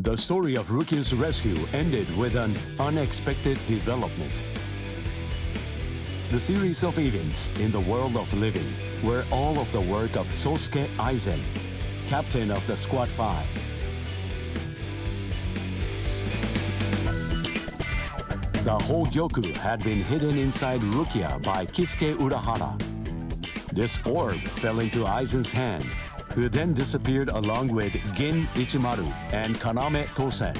The story of Rukia's rescue ended with an unexpected development. The series of events in the world of living were all of the work of Sosuke Aizen, captain of the Squad 5. The Hogyoku had been hidden inside Rukia by Kisuke Urahara. This orb fell into Aizen's hand, who then disappeared along with Gin Ichimaru and Kaname Tosen.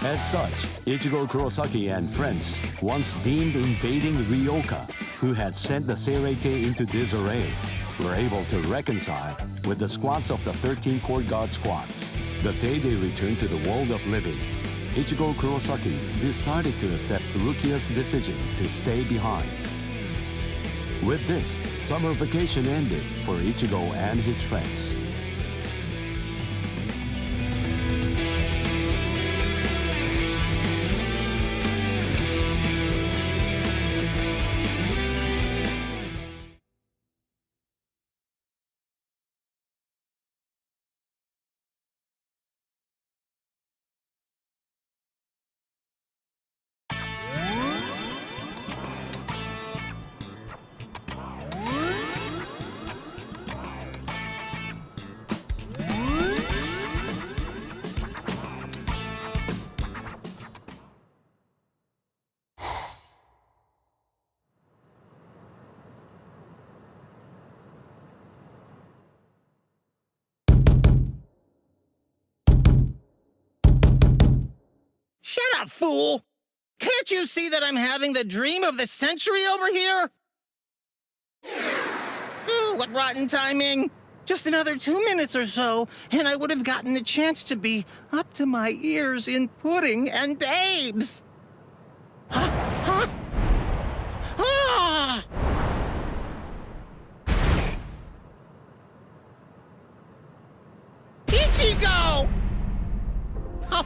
As such, Ichigo Kurosaki and friends, once deemed invading Ryoka, who had sent the Seirei into disarray, were able to reconcile with the squads of the 13 Court Guard squads. The day they returned to the world of living, Ichigo Kurosaki decided to accept Rukia's decision to stay behind. With this, summer vacation ended for Ichigo and his friends. Shut up, fool! Can't you see that I'm having the dream of the century over here? Ooh, what rotten timing! Just another 2 minutes or so, and I would have gotten the chance to be up to my ears in pudding and babes! Huh? Ah! Ichigo!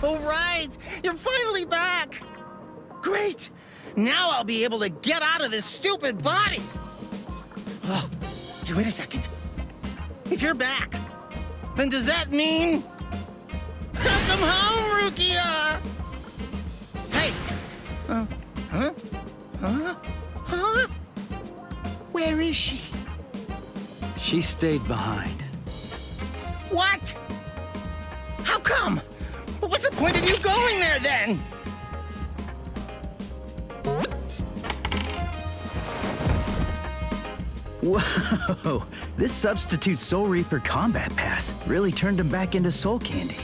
All right, you're finally back. Great. Now I'll be able to get out of this stupid body. Oh, hey, wait a second. If you're back, then does that mean... Welcome home, Rukia! Hey. Huh? Where is she? She stayed behind. What? How come? What's the point of you going there, then? Whoa! This substitute Soul Reaper combat pass really turned him back into soul candy.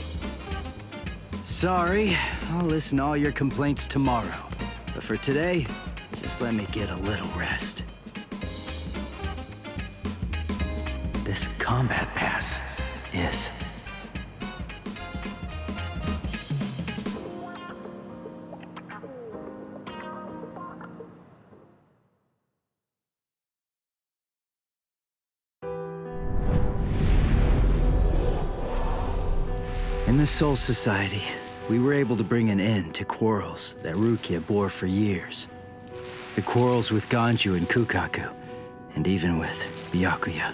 Sorry, I'll listen to all your complaints tomorrow. But for today, just let me get a little rest. This combat pass is... In the Soul Society, we were able to bring an end to quarrels that Rukia bore for years. The quarrels with Ganju and Kukaku, and even with Byakuya.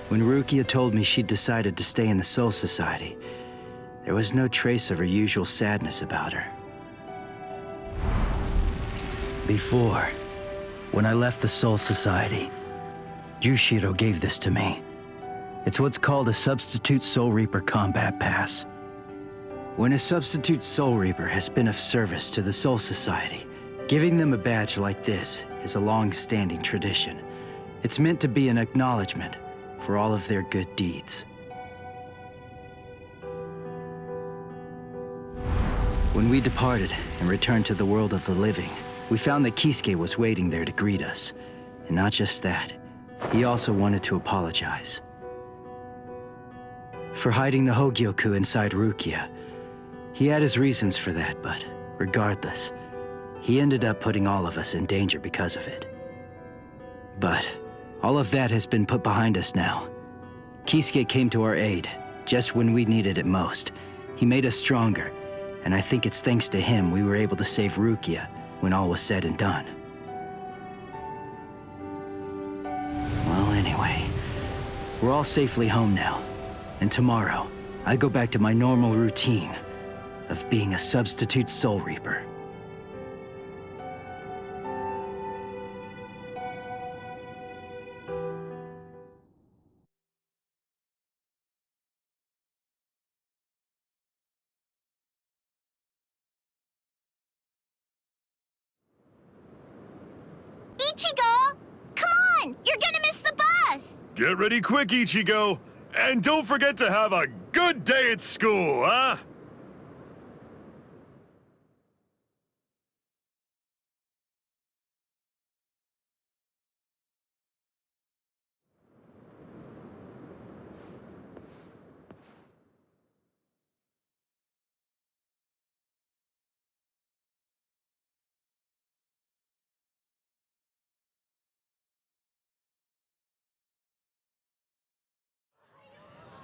When Rukia told me she'd decided to stay in the Soul Society, there was no trace of her usual sadness about her. Before, when I left the Soul Society, Jushiro gave this to me. It's what's called a Substitute Soul Reaper Combat Pass. When a Substitute Soul Reaper has been of service to the Soul Society, giving them a badge like this is a long-standing tradition. It's meant to be an acknowledgement for all of their good deeds. When we departed and returned to the world of the living, we found that Kisuke was waiting there to greet us. And not just that, he also wanted to apologize. For hiding the Hogyoku inside Rukia. He had his reasons for that, but regardless, he ended up putting all of us in danger because of it. But all of that has been put behind us now. Kisuke came to our aid, just when we needed it most. He made us stronger, and I think it's thanks to him we were able to save Rukia when all was said and done. Well, anyway, we're all safely home now. And tomorrow, I go back to my normal routine of being a substitute Soul Reaper. Ichigo! Come on! You're gonna miss the bus! Get ready quick, Ichigo! And don't forget to have a good day at school, huh?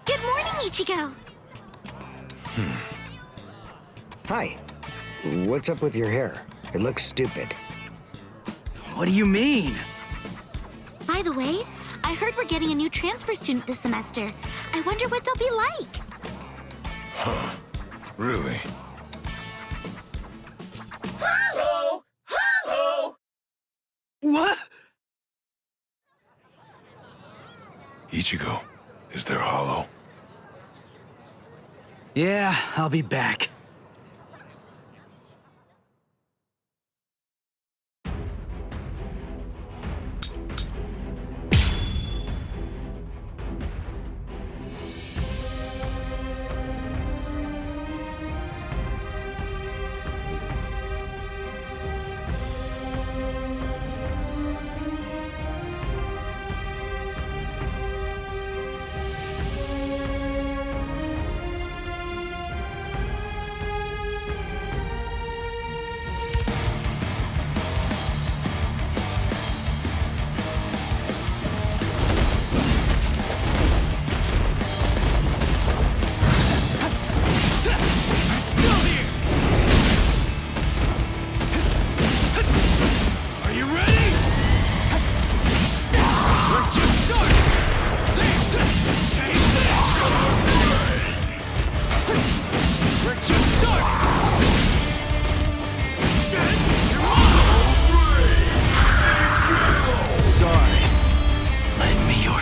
Good morning, Ichigo! Hi. What's up with your hair? It looks stupid. What do you mean? By the way, I heard we're getting a new transfer student this semester. I wonder what they'll be like. Really? Hello! Hello! What? Ichigo, is there hollow? Yeah, I'll be back.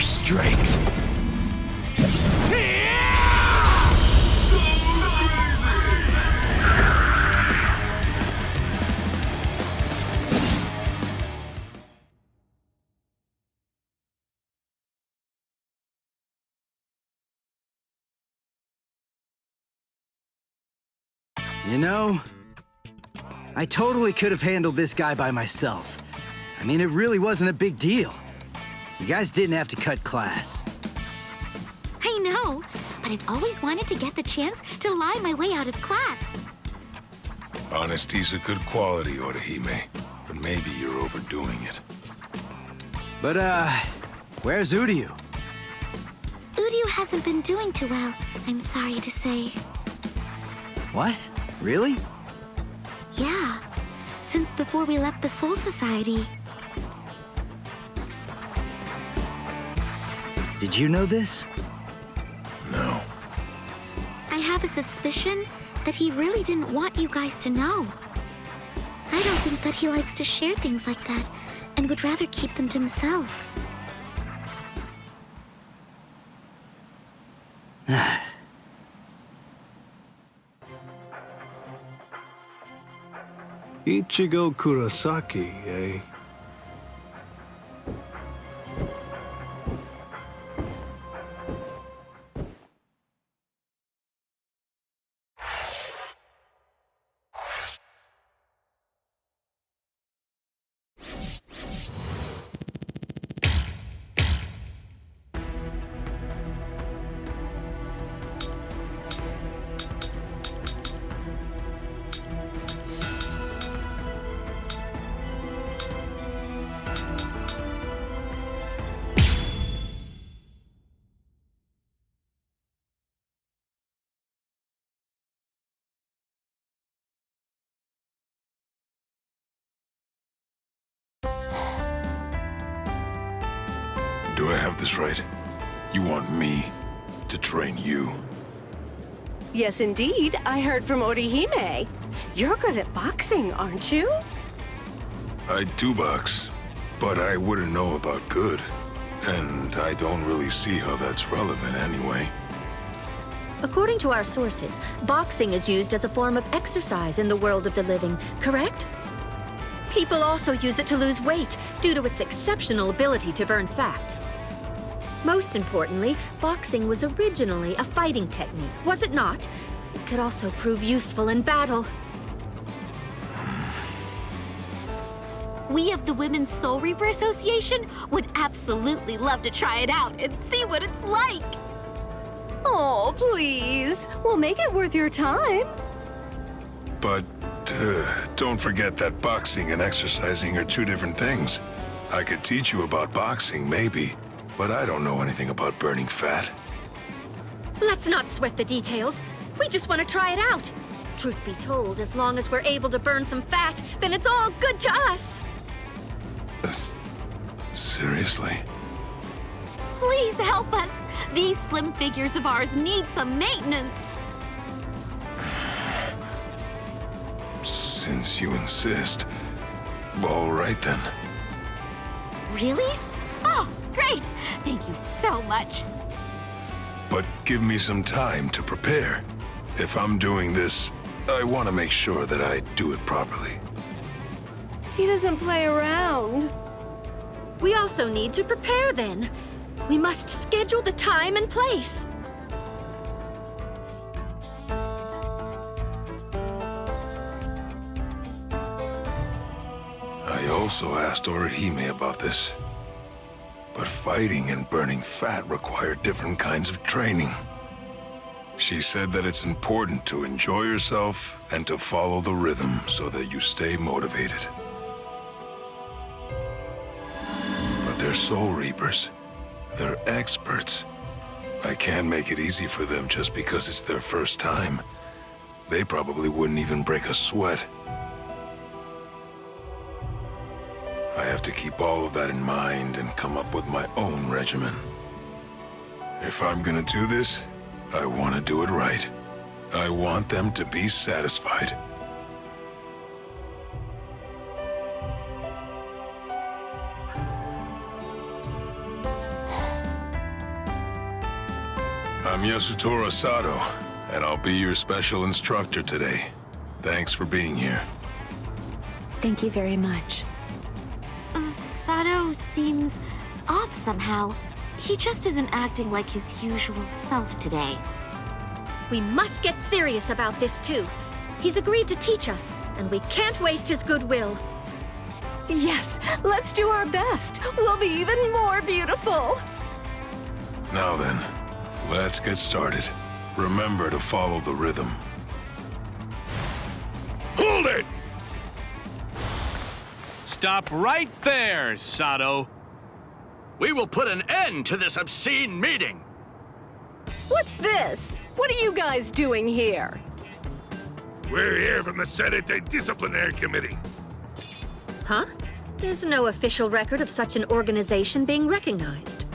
Strength. You know, I totally could have handled this guy by myself. I mean, it really wasn't a big deal. You guys didn't have to cut class. I know, but I've always wanted to get the chance to lie my way out of class. Honesty's a good quality, Orihime, but maybe you're overdoing it. But, where's Uryu? Uryu hasn't been doing too well, I'm sorry to say. What? Really? Yeah, since before we left the Soul Society. Did you know this? No. I have a suspicion that he really didn't want you guys to know. I don't think that he likes to share things like that and would rather keep them to himself. Ichigo Kurosaki, eh? Do I have this right? You want me to train you? Yes, indeed. I heard from Orihime. You're good at boxing, aren't you? I do box, but I wouldn't know about good. And I don't really see how that's relevant anyway. According to our sources, boxing is used as a form of exercise in the world of the living, correct? People also use it to lose weight due to its exceptional ability to burn fat. Most importantly, boxing was originally a fighting technique, was it not? It could also prove useful in battle. We of the Women's Soul Reaper Association would absolutely love to try it out and see what it's like. Oh, please. We'll make it worth your time. But don't forget that boxing and exercising are two different things. I could teach you about boxing, maybe, but I don't know anything about burning fat. Let's not sweat the details. We just want to try it out. Truth be told, as long as we're able to burn some fat, then it's all good to us. Seriously? Please help us. These slim figures of ours need some maintenance. Since you insist. All right then. Really? Oh, great. Thank you so much. But give me some time to prepare. If I'm doing this, I want to make sure that I do it properly. He doesn't play around. We also need to prepare then. We must schedule the time and place. I also asked Orihime about this. But fighting and burning fat require different kinds of training. She said that it's important to enjoy yourself and to follow the rhythm so that you stay motivated. But they're Soul Reapers. They're experts. I can't make it easy for them just because it's their first time. They probably wouldn't even break a sweat. I have to keep all of that in mind and come up with my own regimen. If I'm gonna do this, I want to do it right. I want them to be satisfied. I'm Yasutora Sato, and I'll be your special instructor today. Thanks for being here. Thank you very much. Sato seems off somehow. He just isn't acting like his usual self today. We must get serious about this too. He's agreed to teach us, and we can't waste his goodwill. Yes, let's do our best. We'll be even more beautiful. Now then, let's get started. Remember to follow the rhythm. Hold it! Stop right there, Sato. We will put an end to this obscene meeting. What's this? What are you guys doing here? We're here from the Senate Disciplinary Committee. Huh? There's no official record of such an organization being recognized.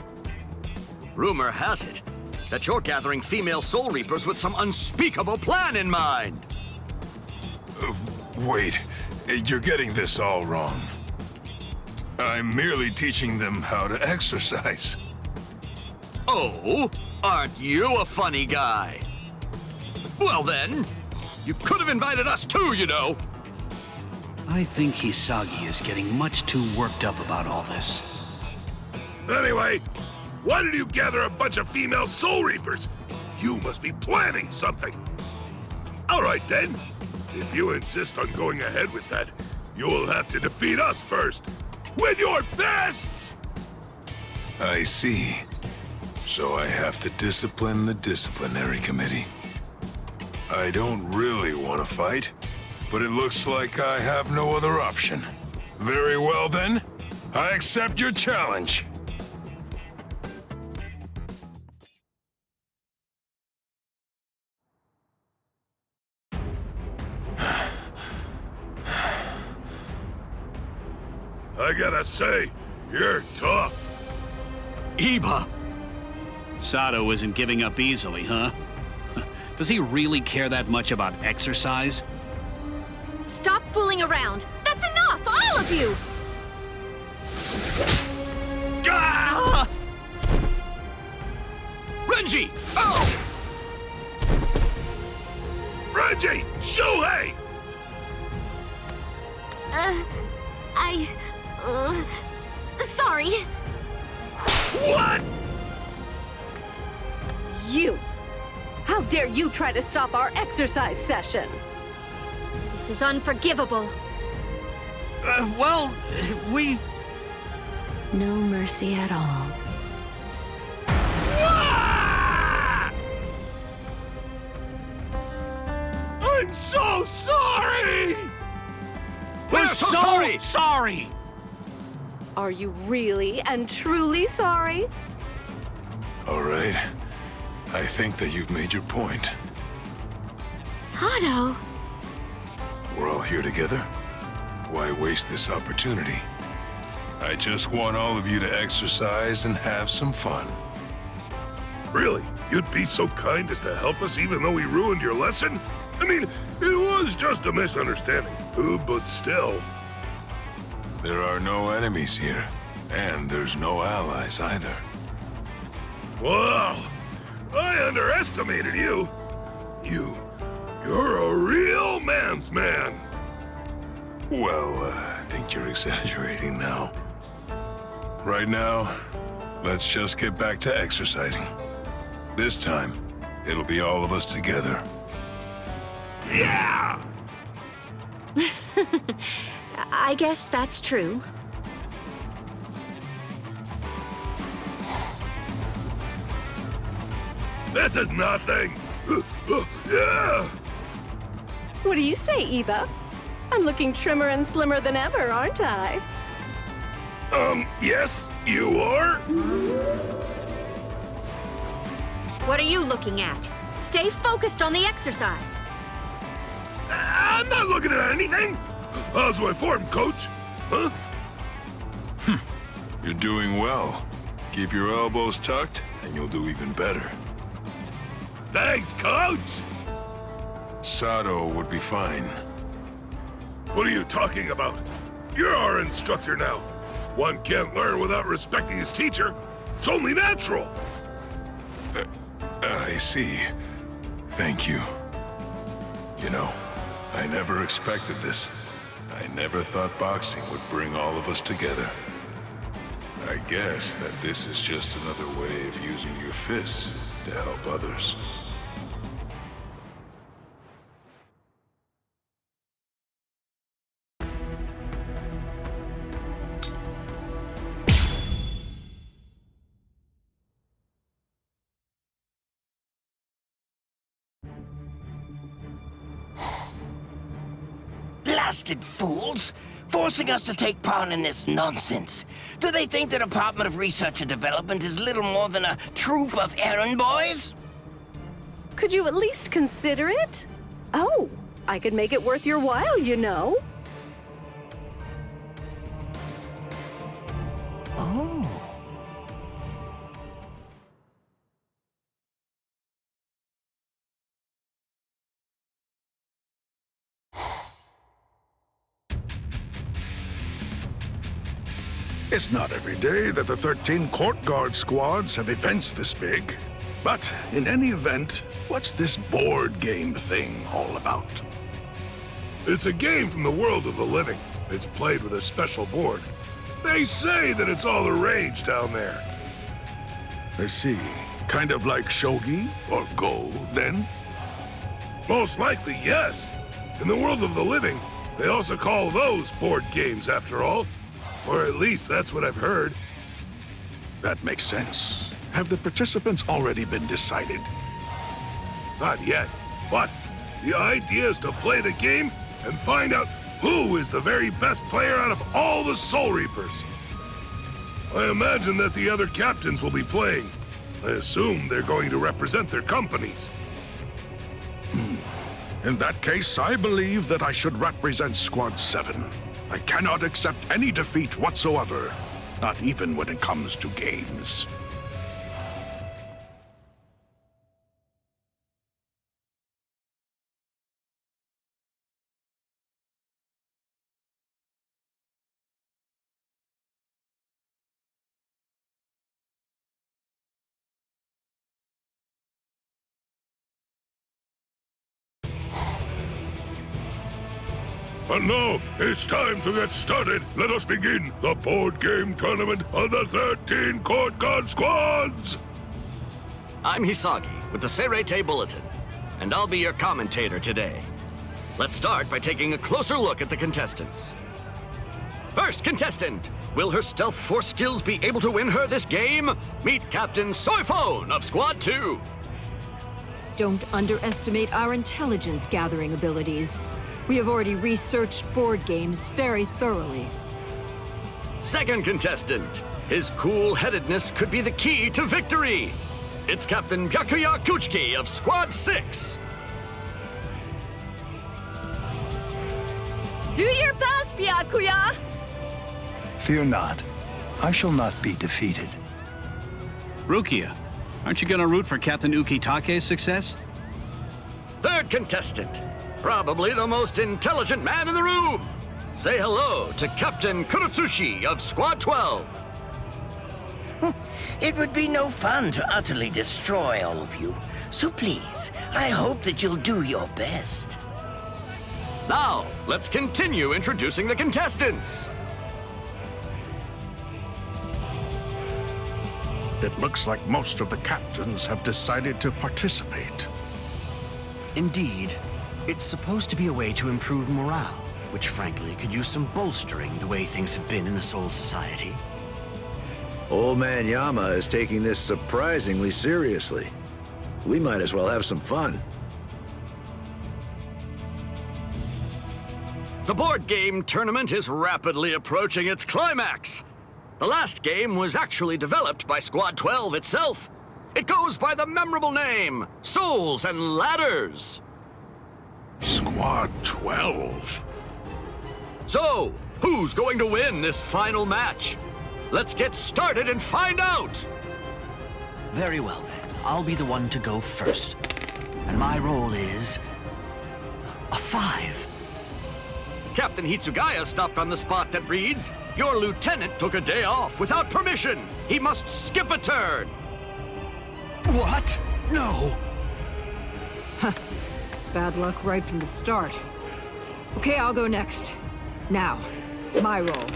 Rumor has it that you're gathering female Soul Reapers with some unspeakable plan in mind. Wait, you're getting this all wrong. I'm merely teaching them how to exercise. Oh, aren't you a funny guy? Well then, you could have invited us too, you know. I think Hisagi is getting much too worked up about all this. Anyway, why did you gather a bunch of female Soul Reapers? You must be planning something. All right then. If you insist on going ahead with that, you'll have to defeat us first. With your fists! I see. So I have to discipline the disciplinary committee. I don't really want to fight, but it looks like I have no other option. Very well then, I accept your challenge. I gotta say, you're tough. Iba! Sato isn't giving up easily, huh? Does he really care that much about exercise? Stop fooling around! That's enough, all of you! Ah! Renji! Oh! Renji! Shuhei! Sorry. What? You! How dare you try to stop our exercise session? This is unforgivable. Well, we... No mercy at all. I'm so sorry! We're so sorry! Sorry! Are you really and truly sorry? All right. I think that you've made your point. Sato. We're all here together. Why waste this opportunity? I just want all of you to exercise and have some fun. Really? You'd be so kind as to help us even though we ruined your lesson? I mean, it was just a misunderstanding. But still. There are no enemies here, and there's no allies either. Wow! I underestimated you. You're a real man's man. Well, I think you're exaggerating now. Right now, let's just get back to exercising. This time, it'll be all of us together. Yeah! I guess that's true. This is nothing. Yeah! What do you say, Iba? I'm looking trimmer and slimmer than ever, aren't I? Yes, you are? What are you looking at? Stay focused on the exercise. I'm not looking at anything. How's my form, coach? Huh? You're doing well. Keep your elbows tucked, and you'll do even better. Thanks, coach. Sato would be fine. What are you talking about? You're our instructor now. One can't learn without respecting his teacher. It's only natural. I see. Thank you. You know, I never expected this. I never thought boxing would bring all of us together. I guess that this is just another way of using your fists to help others. Blasted fools! Forcing us to take part in this nonsense. Do they think the Department of Research and Development is little more than a troop of errand boys? Could you at least consider it? Oh, I could make it worth your while, you know. Oh. It's not every day that the 13 Court Guard squads have events this big. But in any event, what's this board game thing all about? It's a game from the world of the living. It's played with a special board. They say that it's all the rage down there. I see. Kind of like shogi or go, then? Most likely, yes. In the world of the living, they also call those board games, after all. Or at least that's what I've heard. That makes sense. Have the participants already been decided? Not yet, but the idea is to play the game and find out who is the very best player out of all the Soul Reapers. I imagine that the other captains will be playing. I assume they're going to represent their companies. In that case, I believe that I should represent Squad 7. I cannot accept any defeat whatsoever, not even when it comes to games. And now, it's time to get started. Let us begin the board game tournament of the 13 Court Guard Squads! I'm Hisagi with the Seirete Bulletin, and I'll be your commentator today. Let's start by taking a closer look at the contestants. First contestant, will her stealth force skills be able to win her this game? Meet Captain Soiphone of Squad 2. Don't underestimate our intelligence gathering abilities. We have already researched board games very thoroughly. Second contestant, his cool-headedness could be the key to victory. It's Captain Byakuya Kuchiki of Squad 6. Do your best, Byakuya! Fear not. I shall not be defeated. Rukia, aren't you gonna root for Captain Ukitake's success? Third contestant, probably the most intelligent man in the room. Say hello to Captain Kurotsushi of Squad 12. It would be no fun to utterly destroy all of you. So please, I hope that you'll do your best. Now, let's continue introducing the contestants. It looks like most of the captains have decided to participate. Indeed. It's supposed to be a way to improve morale, which frankly could use some bolstering the way things have been in the Soul Society. Old Man Yama is taking this surprisingly seriously. We might as well have some fun. The board game tournament is rapidly approaching its climax. The last game was actually developed by Squad 12 itself. It goes by the memorable name, Souls and Ladders. Squad 12? So, who's going to win this final match? Let's get started and find out! Very well then, I'll be the one to go first. And my role is... a 5. Captain Hitsugaya stopped on the spot that reads, "Your lieutenant took a day off without permission. He must skip a turn." What? No! Bad luck right from the start. Okay, I'll go next. Now, my roll.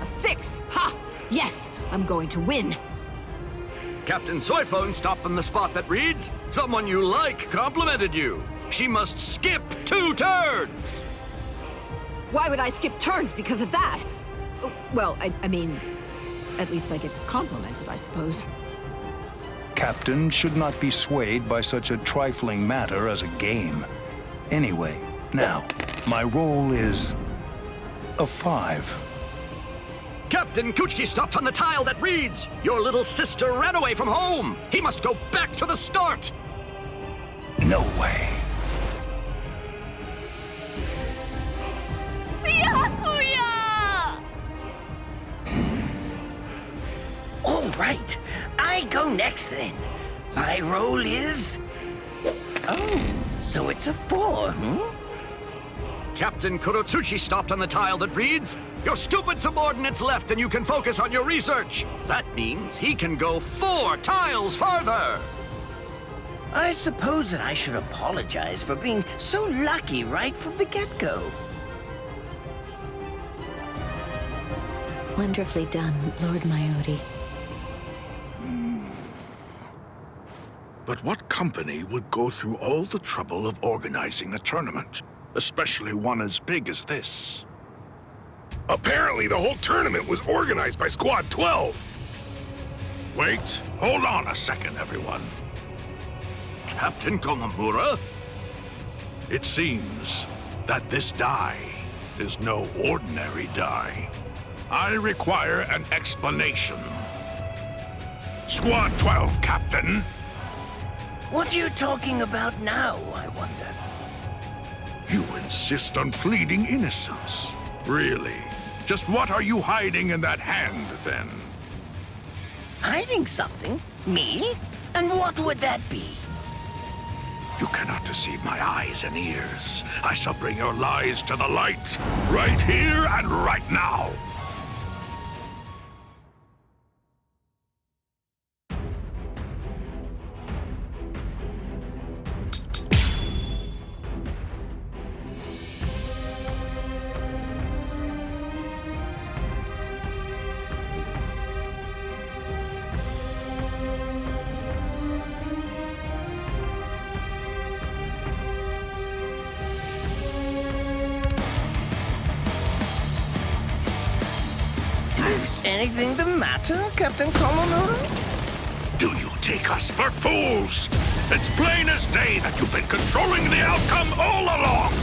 A 6! Ha! Yes, I'm going to win. Captain Soiphone stopped on the spot that reads, "Someone you like complimented you. She must skip 2 turns." Why would I skip turns because of that? Well, I mean, at least I get complimented, I suppose. Captain should not be swayed by such a trifling matter as a game. Anyway, now, my role is... a 5. Captain Kuchiki stopped on the tile that reads, "Your little sister ran away from home. He must go back to the start." No way. Byakuya! All right, I go next then. My role is... Oh, so it's a 4, Captain Kurotsuchi stopped on the tile that reads, "Your stupid subordinate's left and you can focus on your research." That means he can go 4 tiles farther. I suppose that I should apologize for being so lucky right from the get-go. Wonderfully done, Lord Mayori. But what company would go through all the trouble of organizing a tournament? Especially one as big as this. Apparently the whole tournament was organized by Squad 12. Wait, hold on a second, everyone. Captain Komamura? It seems that this die is no ordinary die. I require an explanation. Squad 12, Captain. What are you talking about now, I wonder? You insist on pleading innocence. Really? Just what are you hiding in that hand, then? Hiding something? Me? And what would that be? You cannot deceive my eyes and ears. I shall bring your lies to the light, right here and right now. Is anything the matter, Captain Commodore? Do you take us for fools? It's plain as day that you've been controlling the outcome all along.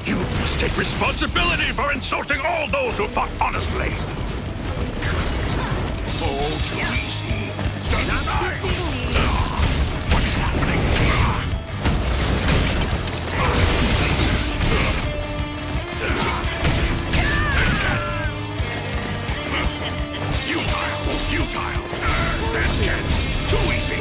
You must take responsibility for insulting all those who fought honestly. All too easy. Stand aside. What is happening? Futile. That can. Too easy.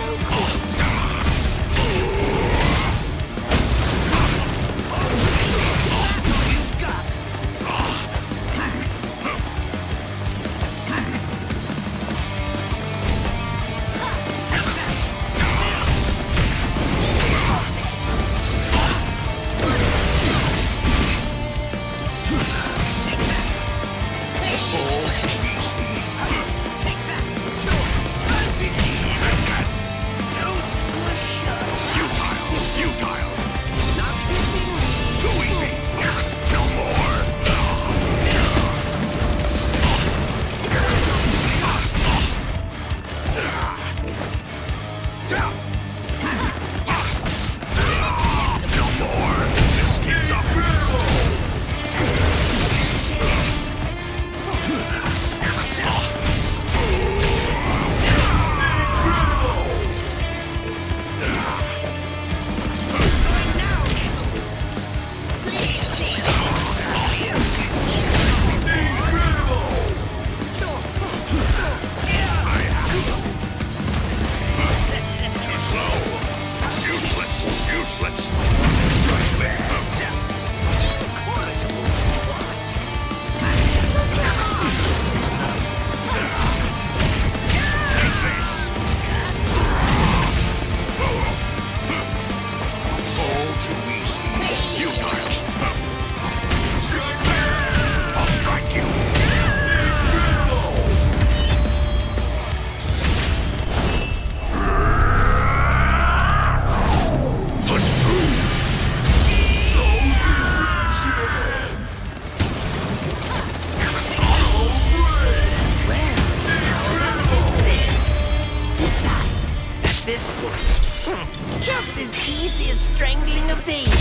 Just as easy as strangling a baby.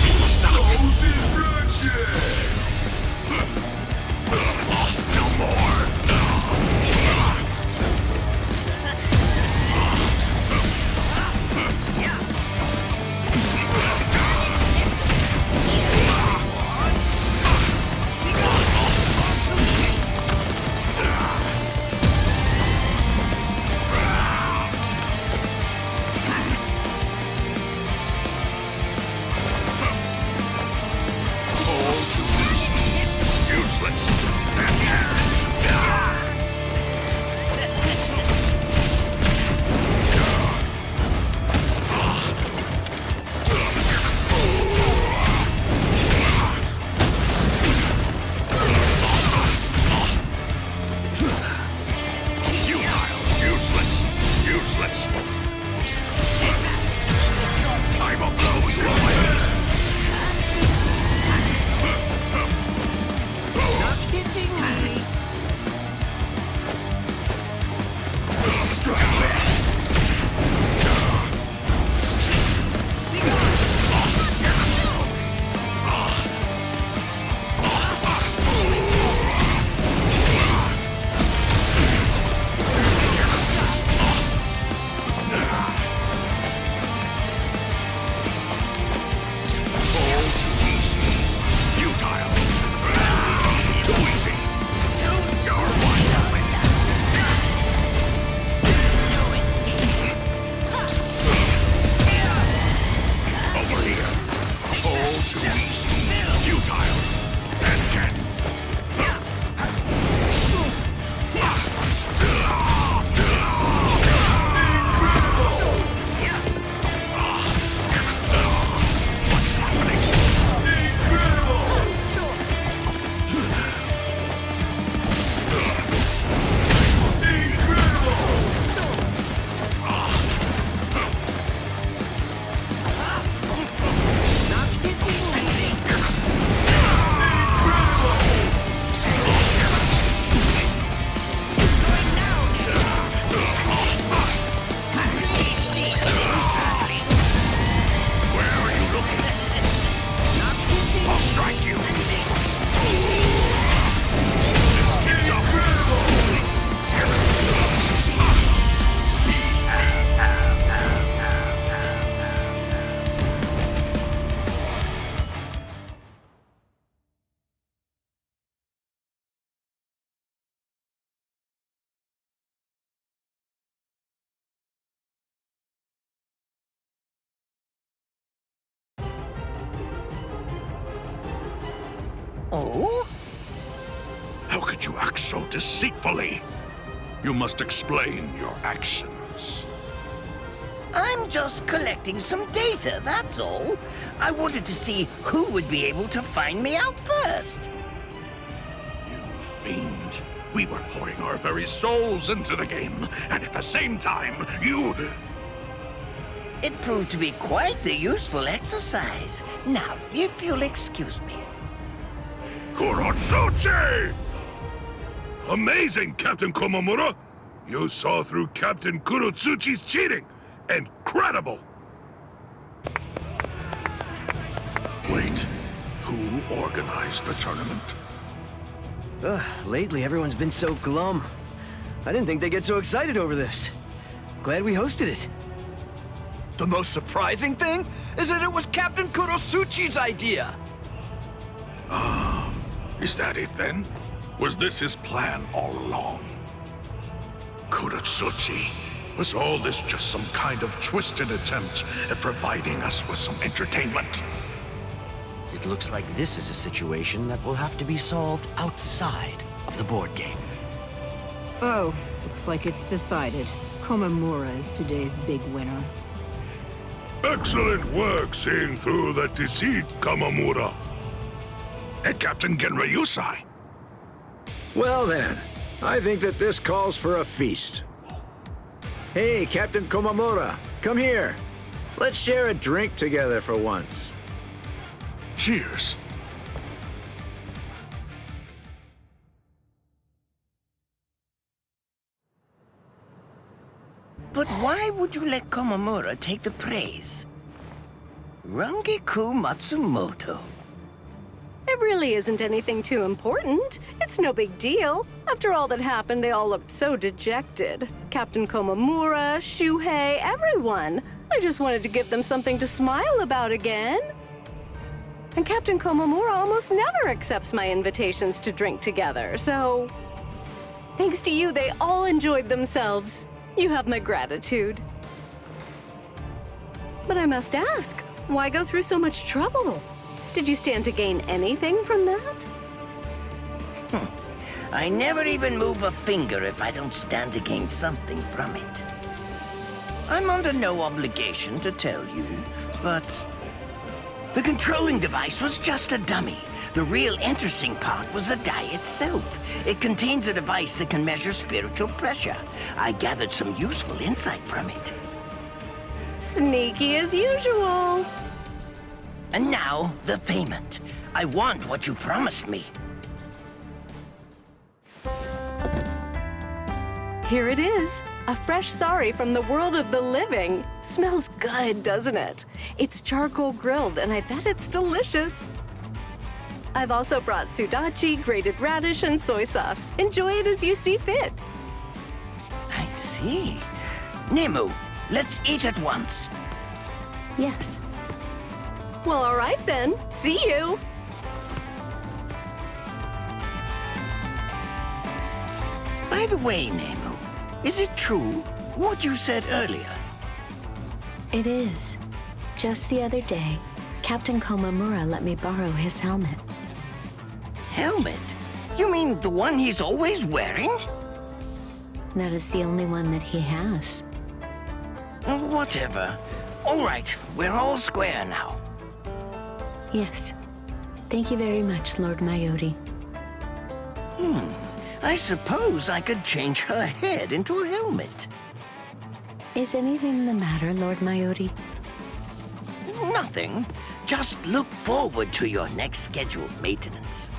No more. Oh? How could you act so deceitfully? You must explain your actions. I'm just collecting some data, that's all. I wanted to see who would be able to find me out first. You fiend. We were pouring our very souls into the game, and at the same time, you... It proved to be quite the useful exercise. Now, if you'll excuse me. Kurotsuchi! Amazing, Captain Komamura! You saw through Captain Kurotsuchi's cheating! Incredible! Wait, who organized the tournament? Lately, everyone's been so glum. I didn't think they'd get so excited over this. Glad we hosted it. The most surprising thing is that it was Captain Kurotsuchi's idea. Is that it then? Was this his plan all along? Kurotsuchi, was all this just some kind of twisted attempt at providing us with some entertainment? It looks like this is a situation that will have to be solved outside of the board game. Oh, looks like it's decided. Komamura is today's big winner. Excellent work seeing through the deceit, Kamamura. And Captain Genryusai. Well then, I think that this calls for a feast. Hey, Captain Komamura, come here. Let's share a drink together for once. Cheers. But why would you let Komamura take the praise? Rangiku Matsumoto. It really isn't anything too important. It's no big deal. After all that happened, they all looked so dejected. Captain Komamura, Shuhei, everyone. I just wanted to give them something to smile about again. And Captain Komamura almost never accepts my invitations to drink together, so... Thanks to you, they all enjoyed themselves. You have my gratitude. But I must ask, why go through so much trouble? Did you stand to gain anything from that? I never even move a finger if I don't stand to gain something from it. I'm under no obligation to tell you, but the controlling device was just a dummy. The real interesting part was the die itself. It contains a device that can measure spiritual pressure. I gathered some useful insight from it. Sneaky as usual. And now, the payment. I want what you promised me. Here it is. A fresh sari from the world of the living. Smells good, doesn't it? It's charcoal grilled, and I bet it's delicious. I've also brought sudachi, grated radish, and soy sauce. Enjoy it as you see fit. I see. Nemu, let's eat at once. Yes. Well, all right then. See you. By the way, Nemu, is it true what you said earlier? It is. Just the other day, Captain Komamura let me borrow his helmet. Helmet? You mean the one he's always wearing? That is the only one that he has. Whatever. All right, we're all square now. Yes. Thank you very much, Lord Mayodi. I suppose I could change her head into a helmet. Is anything the matter, Lord Mayodi? Nothing. Just look forward to your next scheduled maintenance.